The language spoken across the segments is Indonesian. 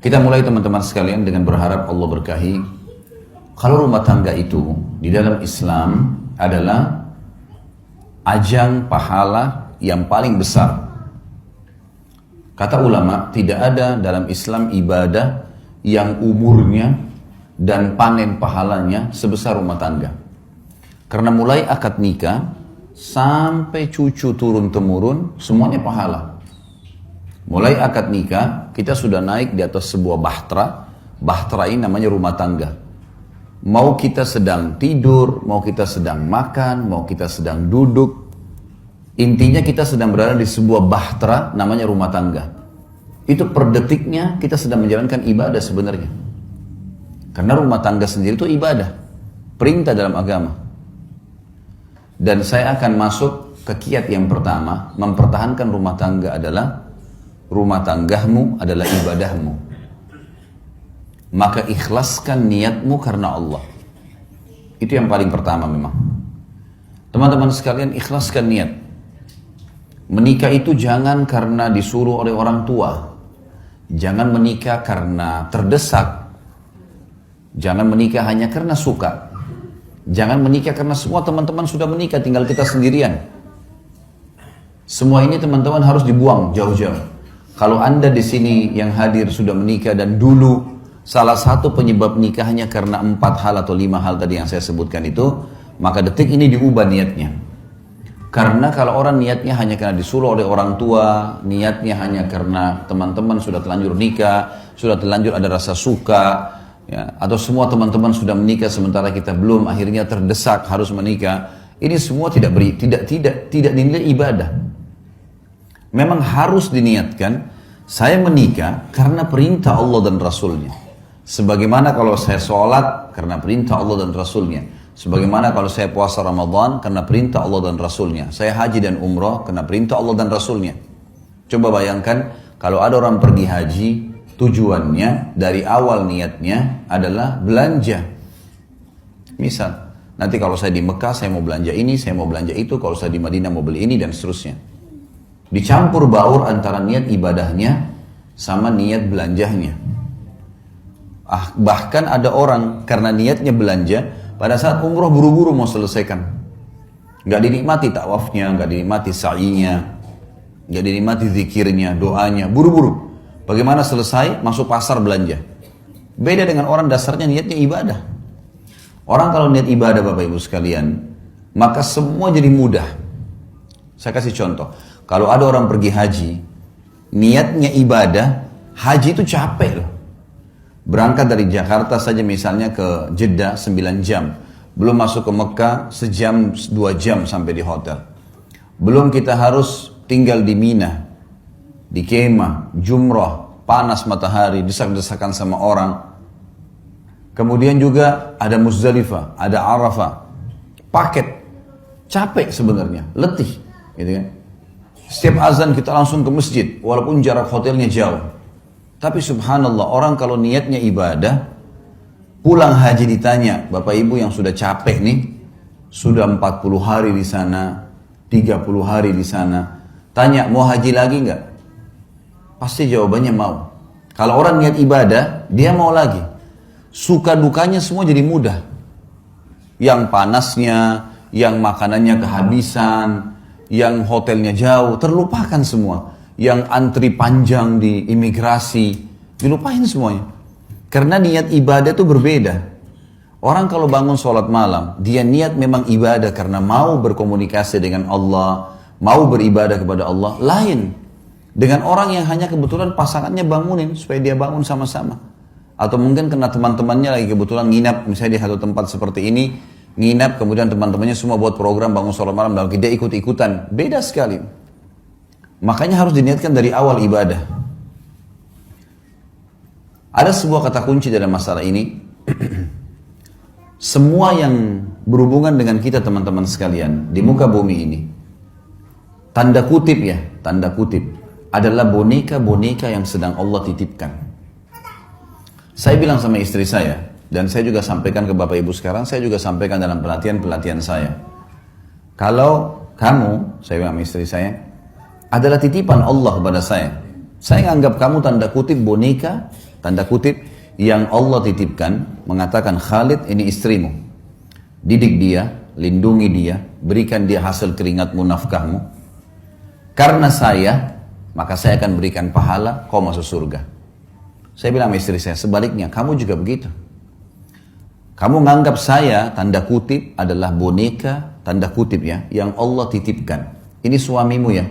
Kita mulai teman-teman sekalian dengan berharap Allah berkahi. Kalau rumah tangga itu di dalam Islam adalah ajang pahala yang paling besar. Kata ulama, tidak ada dalam Islam ibadah yang umurnya dan panen pahalanya sebesar rumah tangga. Karena mulai akad nikah sampai cucu turun-temurun semuanya pahala. Mulai akad nikah, kita sudah naik di atas sebuah bahtera. Bahtera ini namanya rumah tangga. Mau kita sedang tidur, mau kita sedang makan, mau kita sedang duduk. Intinya kita sedang berada di sebuah bahtera namanya rumah tangga. Itu per detiknya kita sedang menjalankan ibadah sebenarnya. Karena rumah tangga sendiri itu ibadah. Perintah dalam agama. Dan saya akan masuk ke kiat yang pertama. Mempertahankan rumah tangga adalah rumah tanggamu adalah ibadahmu. Maka ikhlaskan niatmu karena Allah. Itu yang paling pertama memang. Teman-teman sekalian, ikhlaskan niat. Menikah itu jangan karena disuruh oleh orang tua. Jangan menikah karena terdesak. Jangan menikah hanya karena suka. Jangan menikah karena semua teman-teman sudah menikah, tinggal kita sendirian. Semua ini teman-teman harus dibuang jauh-jauh. Kalau Anda di sini yang hadir sudah menikah dan dulu salah satu penyebab nikahnya karena 4 hal atau 5 hal tadi yang saya sebutkan itu, maka detik ini diubah niatnya. Karena kalau orang niatnya hanya karena disuruh oleh orang tua, niatnya hanya karena teman-teman sudah terlanjur nikah, sudah terlanjur ada rasa suka, ya, atau semua teman-teman sudah menikah sementara kita belum, akhirnya terdesak harus menikah. Ini semua tidak dinilai ibadah. Memang harus diniatkan, saya menikah karena perintah Allah dan Rasulnya. Sebagaimana kalau saya sholat karena perintah Allah dan Rasulnya. Sebagaimana kalau saya puasa Ramadan karena perintah Allah dan Rasulnya. Saya haji dan umrah karena perintah Allah dan Rasulnya. Coba bayangkan kalau ada orang pergi haji, tujuannya dari awal niatnya adalah belanja. Misal, nanti kalau saya di Mekah saya mau belanja ini, saya mau belanja itu. Kalau saya di Madinah mau beli ini dan seterusnya. Dicampur baur antara niat ibadahnya sama niat belanjahnya. Bahkan ada orang karena niatnya belanja, pada saat umroh buru-buru mau selesaikan. Gak dinikmati tawafnya, gak dinikmati sa'inya, gak dinikmati zikirnya, doanya, buru-buru. Bagaimana selesai, masuk pasar belanja. Beda dengan orang dasarnya niatnya ibadah. Orang kalau niat ibadah Bapak Ibu sekalian, maka semua jadi mudah. Saya kasih contoh. Kalau ada orang pergi haji, niatnya ibadah, haji itu capek loh. Berangkat dari Jakarta saja misalnya ke Jeddah 9 jam. Belum masuk ke Mekah sejam 2 jam sampai di hotel. Belum kita harus tinggal di Mina, di kemah, jumrah, panas matahari, desak-desakan sama orang. Kemudian juga ada Muzdalifah, ada Arafah. Paket, capek sebenarnya, letih, gitu kan. Setiap azan kita langsung ke masjid, walaupun jarak hotelnya jauh. Tapi subhanallah, orang kalau niatnya ibadah, pulang haji ditanya, Bapak Ibu yang sudah capek nih, sudah 40 hari di sana, 30 hari di sana, tanya mau haji lagi nggak? Pasti jawabannya mau. Kalau orang niat ibadah, dia mau lagi. Suka dukanya semua jadi mudah. Yang panasnya, yang makanannya kehabisan, yang hotelnya jauh, terlupakan semua. Yang antri panjang di imigrasi, dilupain semuanya. Karena niat ibadah itu berbeda. Orang kalau bangun sholat malam, dia niat memang ibadah karena mau berkomunikasi dengan Allah, mau beribadah kepada Allah, lain. Dengan orang yang hanya kebetulan pasangannya bangunin, supaya dia bangun sama-sama. Atau mungkin karena teman-temannya lagi kebetulan nginap, misalnya di satu tempat seperti ini, nginap, kemudian teman-temannya semua buat program bangun sholat malam, lalu dia ikut-ikutan. Beda sekali. Makanya harus diniatkan dari awal ibadah. Ada sebuah kata kunci dalam masalah ini. Semua yang berhubungan dengan kita teman-teman sekalian di muka bumi ini, tanda kutip ya, tanda kutip, adalah boneka-boneka yang sedang Allah titipkan. Saya bilang sama istri saya, dan saya juga sampaikan ke Bapak Ibu sekarang, saya juga sampaikan dalam pelatihan-pelatihan saya. Kalau kamu, saya bilang sama istri saya, adalah titipan Allah kepada saya. Saya anggap kamu tanda kutip boneka, tanda kutip, yang Allah titipkan, mengatakan Khalid ini istrimu. Didik dia, lindungi dia, berikan dia hasil keringatmu, nafkahmu. Karena saya, maka saya akan berikan pahala, kau masuk surga. Saya bilang sama istri saya, sebaliknya, kamu juga begitu. Kamu menganggap saya, tanda kutip, adalah boneka, tanda kutip ya, yang Allah titipkan. Ini suamimu ya.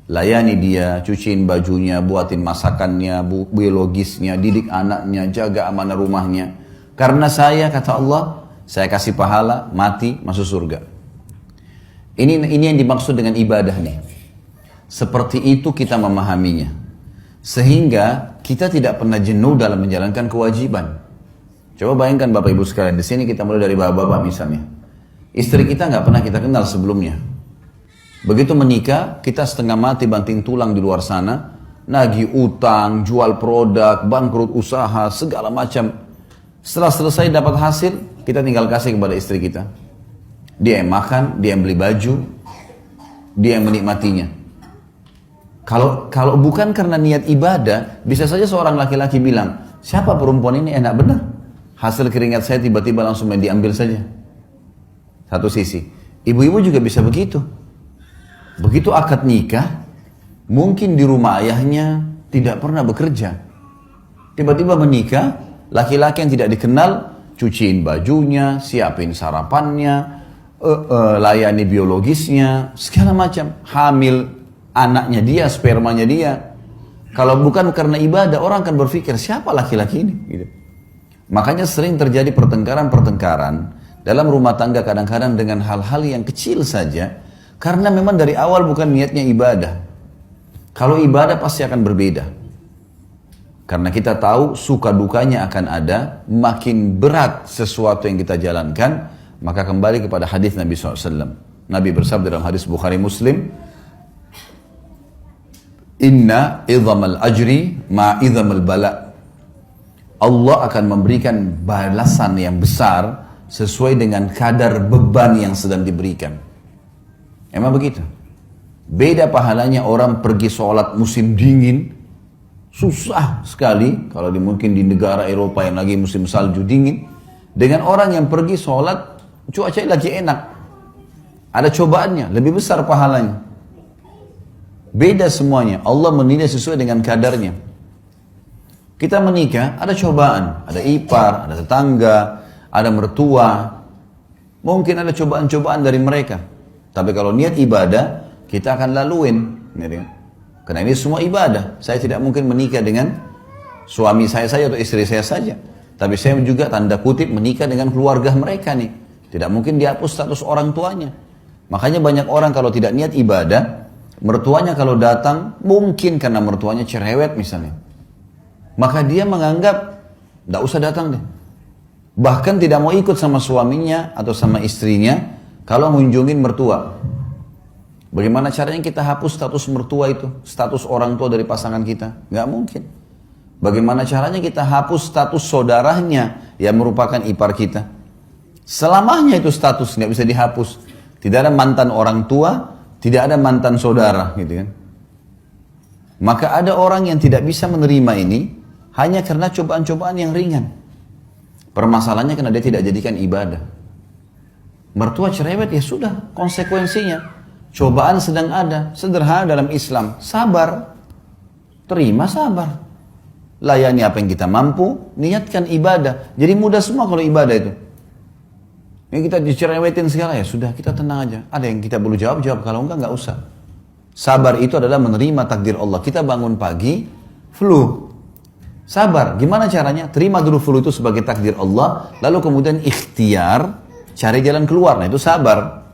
Layani dia, cuciin bajunya, buatin masakannya, biologisnya, didik anaknya, jaga amanah rumahnya. Karena saya, kata Allah, saya kasih pahala, mati, masuk surga. Ini yang dimaksud dengan ibadah nih. Seperti itu kita memahaminya. Sehingga kita tidak pernah jenuh dalam menjalankan kewajiban. Coba bayangkan Bapak Ibu sekalian, di sini kita mulai dari bapak-bapak misalnya. Istri kita nggak pernah kita kenal sebelumnya. Begitu menikah, kita setengah mati banting tulang di luar sana, nagih utang, jual produk, bangkrut usaha, segala macam. Setelah selesai dapat hasil, kita tinggal kasih kepada istri kita. Dia yang makan, dia yang beli baju, dia yang menikmatinya. Kalau bukan karena niat ibadah, bisa saja seorang laki-laki bilang, siapa perempuan ini enak benar. Hasil keringat saya tiba-tiba langsung diambil saja. Satu sisi. Ibu-ibu juga bisa begitu. Begitu akad nikah, mungkin di rumah ayahnya tidak pernah bekerja. Tiba-tiba menikah, laki-laki yang tidak dikenal, cuciin bajunya, siapin sarapannya, layani biologisnya, segala macam. Hamil anaknya dia, spermanya dia. Kalau bukan karena ibadah, orang akan berpikir, siapa laki-laki ini? Gitu. Makanya sering terjadi pertengkaran-pertengkaran dalam rumah tangga kadang-kadang dengan hal-hal yang kecil saja, karena memang dari awal bukan niatnya ibadah. Kalau ibadah pasti akan berbeda. Karena kita tahu suka dukanya akan ada, makin berat sesuatu yang kita jalankan, maka kembali kepada hadis Nabi SAW. Nabi bersabda dalam hadis Bukhari Muslim, Inna idhamal ajri ma'idhamal bala. Allah akan memberikan balasan yang besar sesuai dengan kadar beban yang sedang diberikan. Emang begitu? Beda pahalanya orang pergi sholat musim dingin, susah sekali kalau mungkin di negara Eropa yang lagi musim salju dingin, dengan orang yang pergi sholat cuaca lagi enak. Ada cobaannya, lebih besar pahalanya. Beda semuanya, Allah menilai sesuai dengan kadarnya. Kita menikah, ada cobaan, ada ipar, ada tetangga, ada mertua. Mungkin ada cobaan-cobaan dari mereka. Tapi kalau niat ibadah, kita akan laluin. Karena ini semua ibadah. Saya tidak mungkin menikah dengan suami saya atau istri saya saja. Tapi saya juga tanda kutip menikah dengan keluarga mereka nih. Tidak mungkin dihapus status orang tuanya. Makanya banyak orang kalau tidak niat ibadah, mertuanya kalau datang, mungkin karena mertuanya cerewet misalnya. Maka dia menganggap, tidak usah datang deh. Bahkan tidak mau ikut sama suaminya atau sama istrinya, kalau mengunjungin mertua. Bagaimana caranya kita hapus status mertua itu? Status orang tua dari pasangan kita? Nggak mungkin. Bagaimana caranya kita hapus status saudaranya yang merupakan ipar kita? Selamanya itu status, nggak bisa dihapus. Tidak ada mantan orang tua, tidak ada mantan saudara, gitu kan. Maka ada orang yang tidak bisa menerima ini, hanya karena cobaan-cobaan yang ringan. Permasalahannya karena dia tidak jadikan ibadah. Mertua cerewet, ya sudah, konsekuensinya. Cobaan sedang ada, sederhana dalam Islam. Sabar, terima sabar. Layani apa yang kita mampu, niatkan ibadah. Jadi mudah semua kalau ibadah itu. Ini kita dicerewetin segala, ya sudah, kita tenang aja. Ada yang kita perlu jawab, kalau enggak usah. Sabar itu adalah menerima takdir Allah. Kita bangun pagi, flu. Sabar, gimana caranya? Terima dulu flu itu sebagai takdir Allah, lalu kemudian ikhtiar, cari jalan keluar. Nah itu sabar.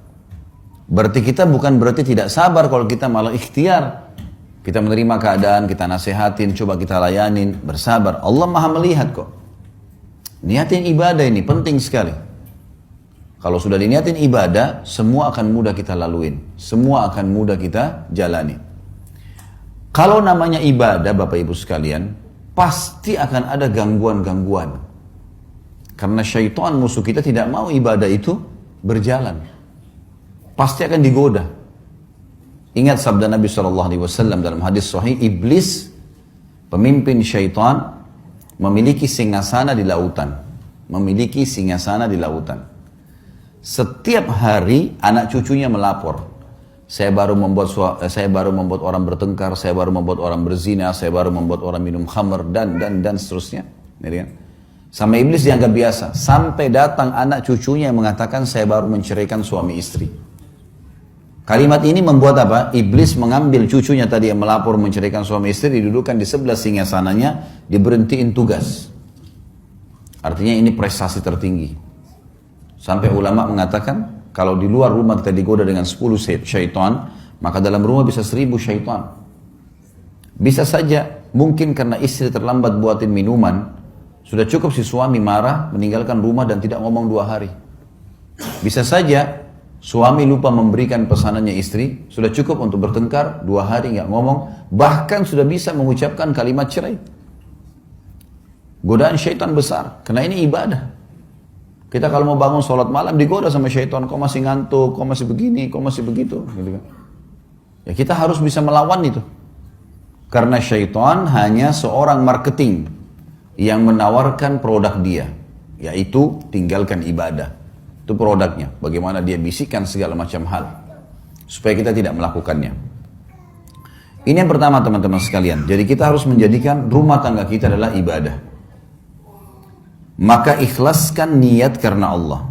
Berarti kita bukan berarti tidak sabar kalau kita malah ikhtiar. Kita menerima keadaan, kita nasihatin, coba kita layanin, bersabar. Allah maha melihat kok. Niatin ibadah ini penting sekali. Kalau sudah diniatin ibadah, semua akan mudah kita laluin. Semua akan mudah kita jalani. Kalau namanya ibadah, Bapak Ibu sekalian, pasti akan ada gangguan-gangguan. Karena syaitan musuh kita tidak mau ibadah itu berjalan. Pasti akan digoda. Ingat sabda Nabi SAW dalam hadis sahih, iblis, pemimpin syaitan, memiliki singgasana di lautan. Memiliki singgasana di lautan. Setiap hari anak cucunya melapor. Saya baru membuat orang bertengkar, saya baru membuat orang berzina, saya baru membuat orang minum khamr dan seterusnya. Kan? Sama iblis dianggap biasa. Sampai datang anak cucunya yang mengatakan saya baru menceraikan suami istri. Kalimat ini membuat apa? Iblis mengambil cucunya tadi yang melapor menceraikan suami istri, didudukkan di sebelah singgasananya, diberhentiin tugas. Artinya ini prestasi tertinggi. Sampai ulama mengatakan, kalau di luar rumah kita digoda dengan 10 syaitan, maka dalam rumah bisa 1000 syaitan. Bisa saja, mungkin karena istri terlambat buatin minuman, sudah cukup si suami marah, meninggalkan rumah dan tidak ngomong 2 hari. Bisa saja, suami lupa memberikan pesanannya istri, sudah cukup untuk bertengkar, 2 hari nggak ngomong, bahkan sudah bisa mengucapkan kalimat cerai. Godaan syaitan besar, karena ini ibadah. Kita kalau mau bangun sholat malam digoda sama syaitan, kau masih ngantuk, kau masih begini, kau masih begitu. Gitu kan. Ya kita harus bisa melawan itu. Karena syaitan hanya seorang marketing yang menawarkan produk dia, yaitu tinggalkan ibadah. Itu produknya, bagaimana dia bisikkan segala macam hal supaya kita tidak melakukannya. Ini yang pertama teman-teman sekalian. Jadi kita harus menjadikan rumah tangga kita adalah ibadah. Maka ikhlaskan niat karena Allah.